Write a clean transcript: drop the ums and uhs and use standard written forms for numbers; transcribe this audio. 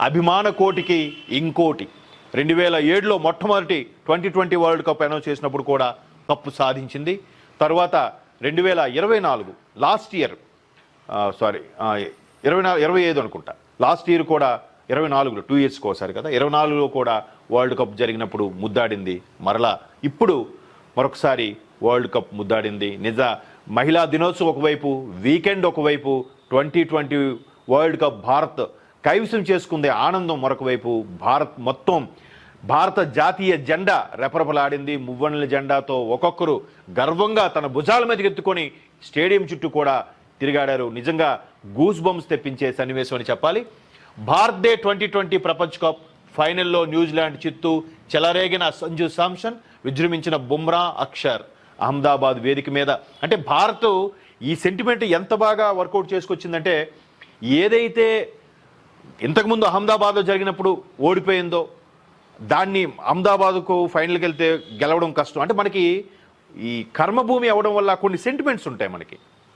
అభిమాన కోటికి ఇంకోటి. 2007లో మొట్టమొదటి 2020 వరల్డ్ కప్ అనౌన్స్ చేసినప్పుడు కూడా కప్పు సాధించింది. తర్వాత 2024 లాస్ట్ ఇయర్ 25 అనుకుంటా, లాస్ట్ ఇయర్ కూడా 24లో 2 ఇయర్స్కి ఒకసారి కదా, 24లో కూడా వరల్డ్ కప్ జరిగినప్పుడు ముద్దాడింది. మరలా ఇప్పుడు మరొకసారి వరల్డ్ కప్ ముద్దాడింది. మహిళా దినోత్సవం ఒకవైపు, వీకెండ్ ఒకవైపు, 2020 వరల్డ్ కప్ భారత్ కైవసం చేసుకుందే ఆనందం మరొక వైపు. భారత జాతీయ జెండా రెపరెపలాడింది. మువ్వన్నెల జెండాతో ఒక్కొక్కరు గర్వంగా తన భుజాల మీదకి ఎత్తుకొని స్టేడియం చుట్టూ కూడా తిరిగాడారు. నిజంగా గూస్ బంప్స్ తెప్పించే సన్నివేశం అని చెప్పాలి. భారత్ డే 2020 ప్రపంచ కప్ ఫైనల్లో న్యూజిలాండ్ చిత్తు, చెలరేగిన సంజు శాంసన్, విజృంభించిన బుమ్రా, అక్షర్ అహ్మదాబాద్ వేదిక మీద. అంటే భారత్ ఈ సెంటిమెంట్ ఎంత బాగా వర్కౌట్ చేసుకొచ్చిందంటే, ఏదైతే ఇంతకుముందు అహ్మదాబాద్లో జరిగినప్పుడు ఓడిపోయిందో దాన్ని అహ్మదాబాద్కు ఫైనల్కి వెళ్తే గెలవడం కష్టం. అంటే మనకి ఈ కర్మభూమి అవ్వడం వల్ల కొన్ని సెంటిమెంట్స్ ఉంటాయి మనకి.